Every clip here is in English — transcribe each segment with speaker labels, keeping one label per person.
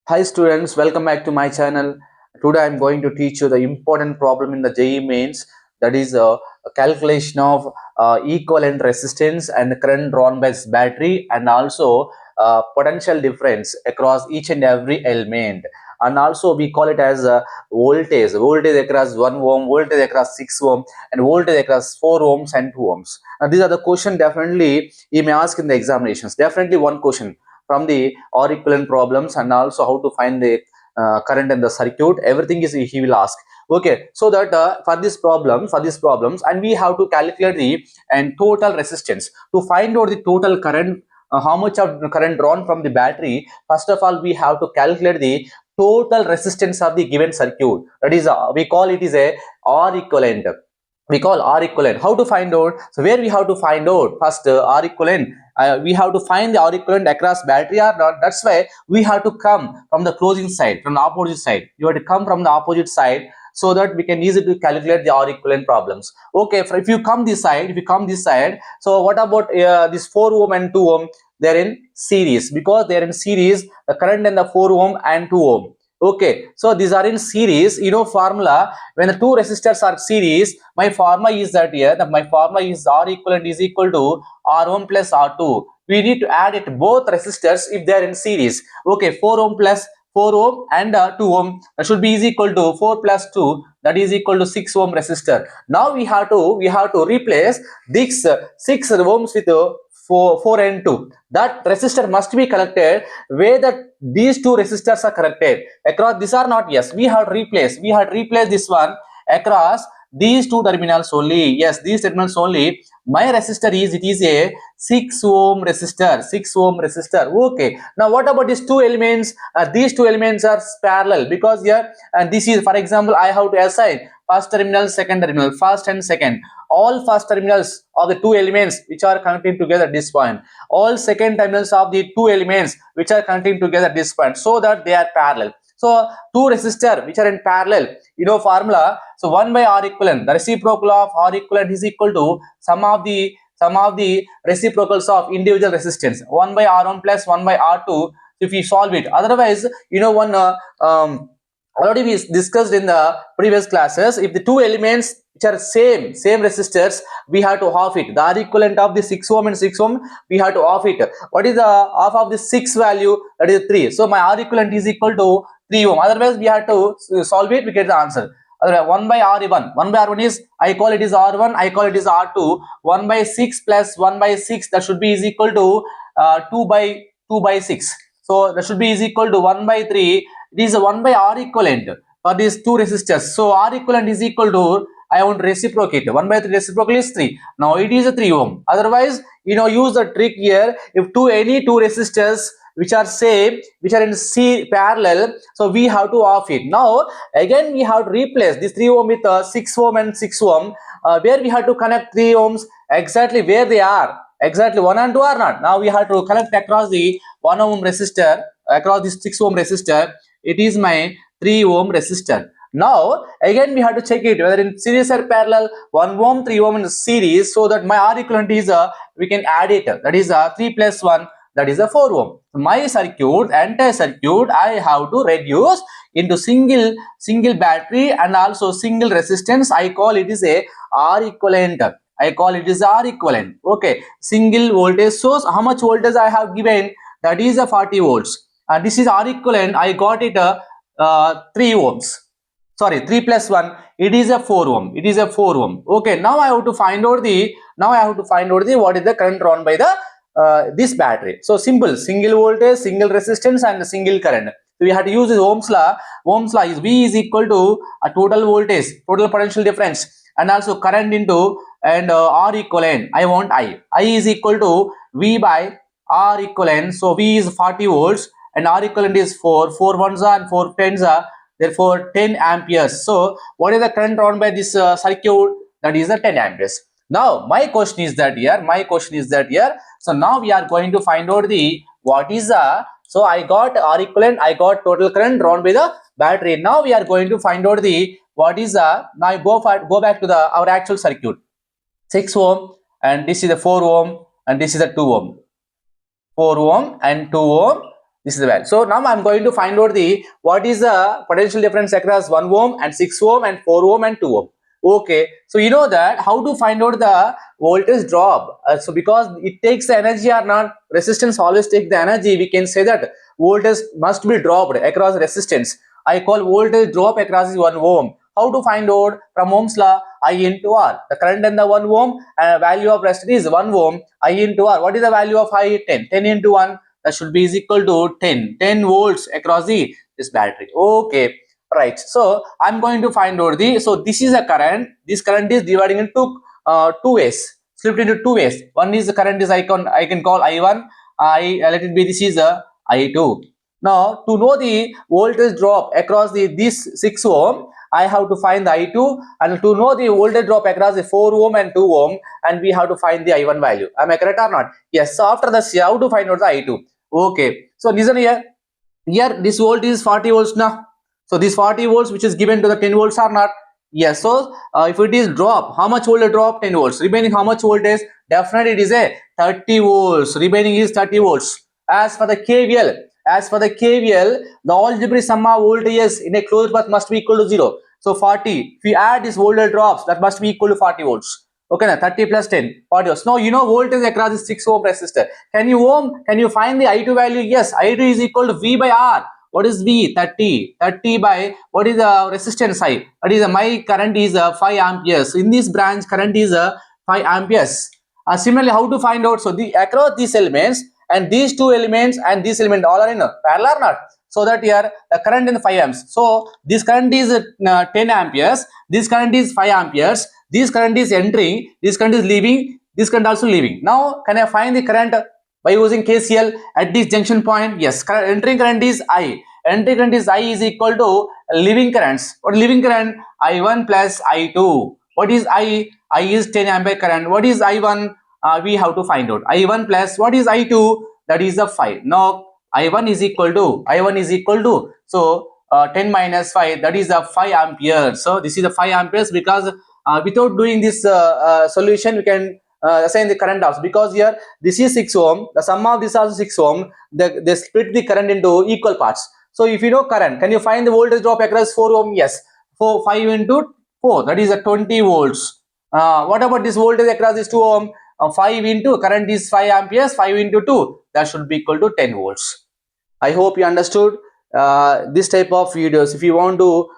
Speaker 1: Hi students, welcome back to my channel. Today I am going to teach you the important problem in the JEE mains, that is a calculation of equivalent resistance and current drawn by this battery, and also potential difference across each and every element. And also we call it as voltage across 1 ohm, voltage across 6 ohm, and voltage across 4 ohms and 2 ohms. Now these are the question definitely you may ask in the examinations. Definitely one question from the or equivalent problems, and also how to find the current in the circuit. Everything is he will ask. Okay, so that for these problems, and we have to calculate the and total resistance to find out the total current. How much of current drawn from the battery? First of all, we have to calculate the total resistance of the given circuit. That is, we call it is a R equivalent. We call R equivalent. How to find out? So where we have to find out first R equivalent. We have to find the R equivalent across battery or not. That's why we have to come from the closing side, from the opposite side. You have to come from the opposite side so that we can easily calculate the R equivalent problems. Okay, if you come this side, so what about this 4 ohm and 2 ohm? They're in series. Because they're in series, the current in the 4 ohm and 2 ohm. Okay, so these are in series. You know formula, when the two resistors are series, my formula is that here, my formula is R equivalent is equal to R1 plus R2. We need to add it both resistors if they are in series. Okay, 4 ohm plus 4 ohm and 2 ohm, that should be is equal to 4 plus 2, that is equal to 6 ohm resistor. Now we have to replace this 6 ohms with 4 and 2. That resistor must be connected where that these two resistors are connected. Across these are not, yes, we had replaced this one across these two terminals only. Yes, these terminals only. My resistor is, it is a 6 ohm resistor. 6 ohm resistor. Okay, now what about these two elements? These two elements are parallel, because here, and this is, for example, I have to assign first terminal, second terminal, first and second. All first terminals of the two elements which are connecting together at this point, all second terminals of the two elements which are connecting together at this point, so that they are parallel. So two resistor which are in parallel, you know formula. So 1 by R equivalent, the reciprocal of R equivalent is equal to sum of the reciprocals of individual resistance, 1 by R1 plus 1 by R2, if we solve it. Otherwise, one already we discussed in the previous classes, if the two elements which are same resistors, we have to half it. The R equivalent of the 6 ohm and 6 ohm, we have to half it. What is the half of the 6 value? That is 3. So my R equivalent is equal to 3 ohm. Otherwise we have to solve it, we get the answer. Otherwise 1 by R1 is, I call it is R1, I call it is R2. 1 by 6 plus 1 by 6, that should be is equal to 2 by 6. So that should be is equal to 1 by 3. It is a 1 by R equivalent for these two resistors. So R equivalent is equal to, I want to reciprocate. 1 by 3 reciprocal is 3. Now it is a 3 ohm. Otherwise, use the trick here. If any two resistors which are same, which are in C parallel, so we have to off it. Now again we have to replace this 3 ohm with 6 ohm and 6 ohm, where we have to connect 3 ohms exactly where they are. Exactly 1 and 2 are not. Now we have to connect across the 1 ohm resistor, across this 6 ohm resistor. It is my 3 ohm resistor. Now again we have to check it whether in series or parallel. 1 ohm, 3 ohm in series, so that my R equivalent is we can add it, that is 3 plus 1, that is a 4 ohm. My circuit, entire circuit, I have to reduce into single battery and also single resistance. I call it is a R equivalent. I call it is R equivalent. Okay, single voltage source. How much voltage I have given? That is a 40 volts. And this is R equivalent. I got it 3 ohms. Sorry, 3 plus 1. It is a 4 ohm. It is a 4 ohm. Okay, now I have to find out the what is the current drawn by the this battery. So simple, single voltage, single resistance, and single current. So we have to use this Ohm's law. Ohm's law is V is equal to a total voltage, total potential difference, and also current into and R equivalent. I want I. I is equal to V by R equivalent. So V is 40 volts and R equivalent is 4. 4 ones are and 4 tens are. Therefore 10 amperes. So what is the current drawn by this circuit? That is the 10 amperes. Now my question is that here. So now we are going to find out the what is the, so I got R equivalent, I got total current drawn by the battery. Now we are going to find out the what is the, now I go back to the our actual circuit. 6 ohm, and this is the 4 ohm, and this is the 2 ohm. 4 ohm and 2 ohm, This is the value. So now I'm going to find out the what is the potential difference across 1 ohm and 6 ohm and 4 ohm and 2 ohm. Okay, so you know that how to find out the voltage drop. So because it takes the energy or not, resistance always take the energy. We can say that voltage must be dropped across resistance. I call voltage drop across is 1 ohm. How to find out from Ohm's law? I into R. The current in the 1 ohm value of resistance is 1 ohm. I into R. What is the value of I? 10. 10 into 1, that should be is equal to 10 volts across the this battery. Okay, right. So I'm going to find out the, so this is a current. This current is dividing into two ways, split into two ways. One is the current is I can call I1. Let it be, this is a I2. Now to know the voltage drop across this 6 ohm, I have to find the I2, and to know the voltage drop across the 4 ohm and 2 ohm, and we have to find the I1 value. Am I correct or not? Yes. So after this, how to find out the I2? Okay. So listen here. Here this volt is 40 volts now. So this 40 volts which is given to the 10 volts or not? Yes. So if it is drop, how much voltage drop? 10 volts. Remaining how much voltage? Definitely it is a 30 volts. Remaining is 30 volts. As for the KVL, the algebraic sum of voltages in a closed path must be equal to 0. So 40. If we add this voltage drops, that must be equal to 40 volts. Okay, now 30 plus 10, 40 volts. Now you know voltage across the 6 ohm resistor. Can you find the I2 value? Yes, I2 is equal to V by R. What is V? 30. 30 by, what is the resistance I? That is my current is 5 amperes. In this branch, current is 5 amperes. Similarly, how to find out? So the across these elements, and these two elements and this element all are in parallel or not? So that here the current in 5 amps. So this current is 10 amperes. This current is 5 amperes. This current is entering. This current is leaving. This current also leaving. Now can I find the current by using KCL at this junction point? Yes. Entering current is I. Entering current is I is equal to leaving currents. What leaving current? I1 plus I2. What is I? I is 10 ampere current. What is I1? We have to find out. I1 plus what is I2? That is the 5. Now I1 is equal to so 10 minus 5, that is the 5 amperes. So this is the 5 amperes because without doing this solution we can assign the current also, because here this is 6 ohm, the sum of this also 6 ohm, they split the current into equal parts. So if you know current, can you find the voltage drop across 4 ohm? Yes. 5 into 4, that is a 20 volts. What about this voltage across this 2 ohm? 5 into current is 5 amperes, 5 into 2, that should be equal to 10 volts. I hope you understood this type of videos. If you want to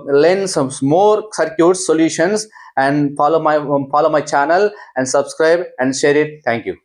Speaker 1: learn some more circuit solutions, and follow my channel and subscribe and share it. Thank you.